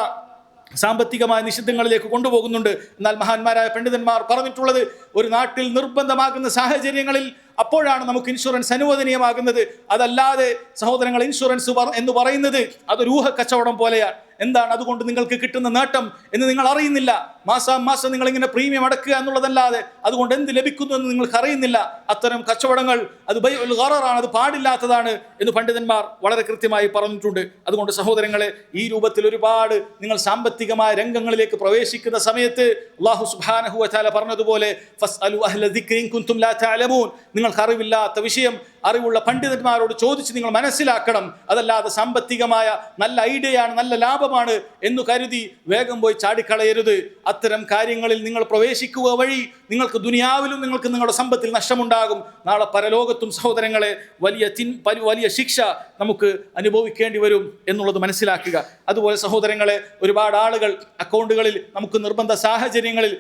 സാമ്പത്തികമായ നിഷിദ്ധങ്ങളിലേക്ക് കൊണ്ടുപോകുന്നുണ്ട്. എന്നാൽ മഹാന്മാരായ പണ്ഡിതന്മാർ പറഞ്ഞിട്ടുള്ളത്, ഒരു നാട്ടിൽ നിർബന്ധമാകുന്ന സാഹചര്യങ്ങളിൽ അപ്പോഴാണ് നമുക്ക് ഇൻഷുറൻസ് അനുവദനീയമാകുന്നത്. അതല്ലാതെ സഹോദരങ്ങൾ, ഇൻഷുറൻസ് എന്ന് പറയുന്നത് അതൊരു ഊഹ കച്ചവടം പോലെയാണ്. എന്താണ് അതുകൊണ്ട് നിങ്ങൾക്ക് കിട്ടുന്ന നേട്ടം എന്ന് നിങ്ങൾ അറിയുന്നില്ല. മാസം നിങ്ങൾ ഇങ്ങനെ പ്രീമിയം അടക്കുക എന്നുള്ളതല്ലാതെ അതുകൊണ്ട് എന്ത് ലഭിക്കുന്നു എന്ന് നിങ്ങൾക്ക് അറിയുന്നില്ല. അത്തരം കച്ചവടങ്ങൾ അത് ബൈഉൽ ഗററാണ്, അത് പാടില്ലാത്തതാണ് എന്ന് പണ്ഡിതന്മാർ വളരെ കൃത്യമായി പറഞ്ഞിട്ടുണ്ട്. അതുകൊണ്ട് സഹോദരങ്ങളെ, ഈ രൂപത്തിൽ ഒരുപാട് നിങ്ങൾ സാമ്പത്തികമായ രംഗങ്ങളിലേക്ക് പ്രവേശിക്കുന്ന സമയത്ത് അല്ലാഹു സുബ്ഹാനഹു വ തആല പറഞ്ഞതുപോലെ ഫസ്അലു അഹ്ല ദിക്രി ഇൻ കുൻതും ലാ തഅലമൂൻ, നിങ്ങൾക്ക് അറിവില്ലാത്ത വിഷയം അറിവുള്ള പണ്ഡിതന്മാരോട് ചോദിച്ച് നിങ്ങൾ മനസ്സിലാക്കണം. അതല്ലാതെ സാമ്പത്തികമായ നല്ല ഐഡിയയാണ്, നല്ല ലാഭമാണ് എന്ന് കരുതി വേഗം പോയി ചാടിക്കളയരുത്. അത്തരം കാര്യങ്ങളിൽ നിങ്ങൾ പ്രവേശിക്കുക വഴി നിങ്ങൾക്ക് ദുനിയാവിലും നിങ്ങൾക്ക് നിങ്ങളുടെ സമ്പത്തിൽ നഷ്ടമുണ്ടാകും. നാളെ പരലോകത്തും സഹോദരങ്ങളെ വലിയ ശിക്ഷ നമുക്ക് അനുഭവിക്കേണ്ടി വരും എന്നുള്ളത് മനസ്സിലാക്കുക. അതുപോലെ സഹോദരങ്ങളെ, ഒരുപാട് ആളുകൾ അക്കൗണ്ടുകളിൽ നമുക്ക് നിർബന്ധ സാഹചര്യങ്ങളിൽ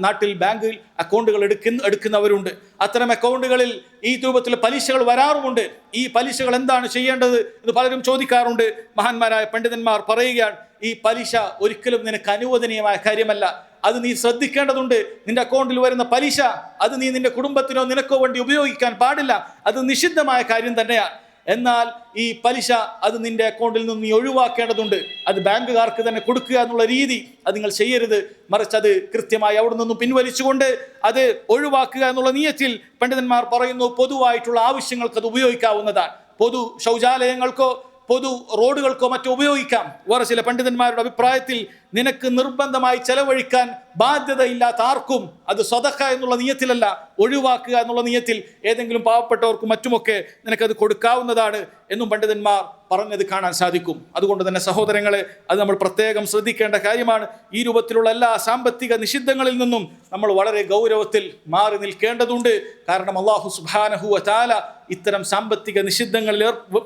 നാട്ടിൽ ബാങ്കിൽ അക്കൗണ്ടുകൾ എടുക്കുന്നവരുണ്ട്. അത്തരം അക്കൗണ്ടുകളിൽ ഈ രൂപത്തിൽ പലിശകൾ വരാറുമുണ്ട്. ഈ പലിശകൾ എന്താണ് ചെയ്യേണ്ടത് എന്ന് പലരും ചോദിക്കാറുണ്ട്. മഹാന്മാരായ പണ്ഡിതന്മാർ പറയുകയാണ്, ഈ പലിശ ഒരിക്കലും നിനക്ക് അനുവദനീയമായ കാര്യമല്ല. അത് നീ ശ്രദ്ധിക്കേണ്ടതുണ്ട്. നിന്റെ അക്കൗണ്ടിൽ വരുന്ന പലിശ അത് നീ നിന്റെ കുടുംബത്തിനോ നിനക്കോ വേണ്ടി ഉപയോഗിക്കാൻ പാടില്ല. അത് നിഷിദ്ധമായ കാര്യം തന്നെയാണ്. എന്നാൽ ഈ പലിശ അത് നിന്റെ അക്കൗണ്ടിൽ നിന്ന് നീ ഒഴിവാക്കേണ്ടതുണ്ട്. അത് ബാങ്കുകാർക്ക് തന്നെ കൊടുക്കുക എന്നുള്ള രീതി അത് നിങ്ങൾ ചെയ്യരുത്. മറിച്ച് അത് കൃത്യമായി അവിടെ നിന്നും പിൻവലിച്ചുകൊണ്ട് അത് ഒഴിവാക്കുക എന്നുള്ള നിയത്തിൽ പണ്ഡിതന്മാർ പറയുന്നു, പൊതുവായിട്ടുള്ള ആവശ്യങ്ങൾക്ക് അത് ഉപയോഗിക്കാവുന്നതാണ്. പൊതു ശൗചാലയങ്ങൾക്കോ പൊതു റോഡുകൾക്കോ മറ്റോ ഉപയോഗിക്കാം. വേറെ ചില പണ്ഡിതന്മാരുടെ അഭിപ്രായത്തിൽ നിനക്ക് നിർബന്ധമായി ചെലവഴിക്കാൻ ബാധ്യതയില്ലാത്ത ആർക്കും അത് സ്വതക്ക എന്നുള്ള നിയത്തിലല്ല, ഒഴിവാക്കുക എന്നുള്ള നിയത്തിൽ ഏതെങ്കിലും പാവപ്പെട്ടവർക്കും മറ്റുമൊക്കെ നിനക്കത് കൊടുക്കാവുന്നതാണ് എന്നും പണ്ഡിതന്മാർ പറഞ്ഞത് കാണാൻ സാധിക്കും. അതുകൊണ്ട് തന്നെ സഹോദരങ്ങളെ, അത് നമ്മൾ പ്രത്യേകം ശ്രദ്ധിക്കേണ്ട കാര്യമാണ്. ഈ രൂപത്തിലുള്ള എല്ലാ സാമ്പത്തിക നിഷിദ്ധങ്ങളിൽ നിന്നും നമ്മൾ വളരെ ഗൗരവത്തിൽ മാറി നിൽക്കേണ്ടതുണ്ട്. കാരണം അല്ലാഹു സുബ്ഹാനഹു വ തആല ഇത്തരം സാമ്പത്തിക നിഷിദ്ധങ്ങളിൽ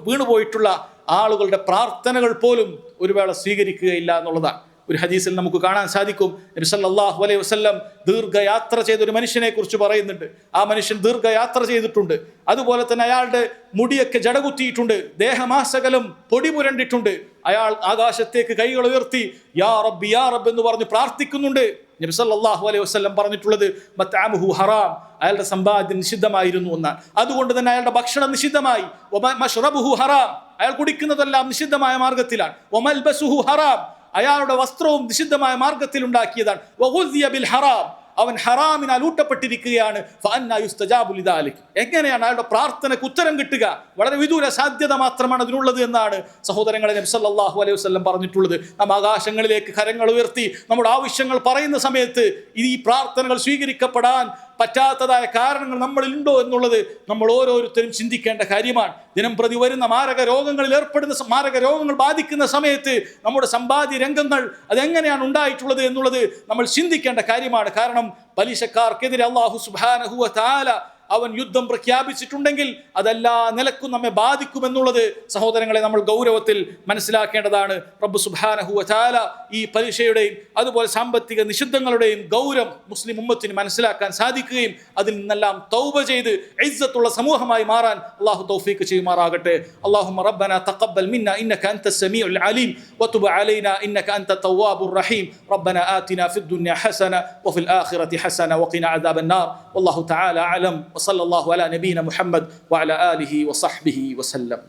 വീണുപോയിട്ടുള്ള ആളുകളുടെ പ്രാർത്ഥനകൾ പോലും ഒരു വേള സ്വീകരിക്കുകയില്ല എന്നുള്ളതാണ്. ഒരു ഹദീസിൽ നമുക്ക് കാണാൻ സാധിക്കും, നബി സല്ലല്ലാഹു അലൈഹി വസല്ലം ദീർഘയാത്ര ചെയ്ത ഒരു മനുഷ്യനെ കുറിച്ച് പറയുന്നുണ്ട്. ആ മനുഷ്യൻ ദീർഘയാത്ര ചെയ്തിട്ടുണ്ട്. അതുപോലെ തന്നെ അയാളുടെ മുടിയൊക്കെ ജടകുത്തിയിട്ടുണ്ട്, ദേഹമാസകലം പൊടി പുരണ്ടിട്ടുണ്ട്. അയാൾ ആകാശത്തേക്ക് കൈകൾ ഉയർത്തി യാ റബ്ബി യാ റബ്ബ് എന്ന് പറഞ്ഞ് പ്രാർത്ഥിക്കുന്നുണ്ട്. നബി സല്ലല്ലാഹു അലൈഹി വസല്ലം പറഞ്ഞിട്ടുള്ളത് മത്അമുഹു ഹറാം, അയാളുടെ സമ്പാദ്യം നിഷിദ്ധമായിരുന്നു എന്നാണ്. അതുകൊണ്ട് തന്നെ അയാളുടെ ഭക്ഷണം നിഷിദ്ധമായി. മശ്റബുഹു ഹറാം, അയാൾ കുടിക്കുന്നതെല്ലാം നിഷിദ്ധമായ മാർഗത്തിലാണ്. വമൽബസുഹു ഹറാം, അയാളുടെ വസ്ത്രവും നിഷിദ്ധമായ മാർഗത്തിൽ ഉണ്ടാക്കിയതാണ്. വഗുസിയ ബിൽ ഹറാം, അവൻ ഹറാമിനാൽ ഊട്ടപ്പെട്ടിരിക്കുകയാണ്. ഫഅന്നാ യുസ്തജാബു ലിദാലിക്, എങ്ങനെയാണ് അയാളുടെ പ്രാർത്ഥനയ്ക്ക് ഉത്തരം കിട്ടുക? വളരെ വിദൂര സാധ്യത മാത്രമാണ് അതിനുള്ളത് എന്നാണ് സഹോദരങ്ങളെ നബി സല്ലല്ലാഹു അലൈഹി വസല്ലം പറഞ്ഞിട്ടുള്ളത്. നാം ആകാശങ്ങളിലേക്ക് കരങ്ങൾ ഉയർത്തി നമ്മുടെ ആവശ്യങ്ങൾ പറയുന്ന സമയത്ത് ഈ പ്രാർത്ഥനകൾ സ്വീകരിക്കപ്പെടാൻ പറ്റാത്തതായ കാരണങ്ങൾ നമ്മളിൽ ഉണ്ടോ എന്നുള്ളത് നമ്മൾ ഓരോരുത്തരും ചിന്തിക്കേണ്ട കാര്യമാണ്. ദിനം പ്രതി വരുന്ന മാരക രോഗങ്ങളിൽ ഏർപ്പെടുന്ന മാരക രോഗങ്ങൾ ബാധിക്കുന്ന സമയത്ത് നമ്മുടെ സമ്പാദ്യ രംഗങ്ങൾ അതെങ്ങനെയാണ് ഉണ്ടായിട്ടുള്ളത് എന്നുള്ളത് നമ്മൾ ചിന്തിക്കേണ്ട കാര്യമാണ്. കാരണം പലിശക്കാർക്കെതിരെ അല്ലാഹു സുബ്ഹാനഹു വ തആല അവൻ യുദ്ധം പ്രഖ്യാപിച്ചിട്ടുണ്ടെങ്കിൽ അതെല്ലാ നിലക്കും നമ്മെ ബാധിക്കുമെന്നുള്ളത് സഹോദരങ്ങളെ നമ്മൾ ഗൗരവത്തിൽ മനസ്സിലാക്കേണ്ടതാണ്. റബ്ബ് സുബ്ഹാനഹു വ തആല ഈ പലിശയുടെയും അതുപോലെ സാമ്പത്തിക നിഷിദ്ധങ്ങളുടെയും ഗൗരവം മുസ്ലിം ഉമ്മത്തിന് മനസ്സിലാക്കാൻ സാധിക്കുകയും അതിൽ നിന്നെല്ലാം തൗബ ചെയ്ത് ഇസ്സത്തുള്ള സമൂഹമായി മാറാൻ അല്ലാഹു തൗഫീഖ് ചെയ്യുമാറാകട്ടെ. അല്ലാഹുമ്മ റബ്ബനാ തഖബ്ബൽ മിന്നാ ഇന്നക അൻതസ് സമീഉൽ അലീം വതുബ് അലൈനാ ഇന്നക അൻത തവ്വാബുർ റഹീം. റബ്ബനാ ആതിനാ ഫിദ് ദുനിയ ഹസന വഫിൽ ആഖിറതി ഹസന വഖിനാ അദാബൻ നാർ. വല്ലാഹു തആല അഅലം. وصلى الله على نبينا محمد وعلى آله وصحبه وسلم.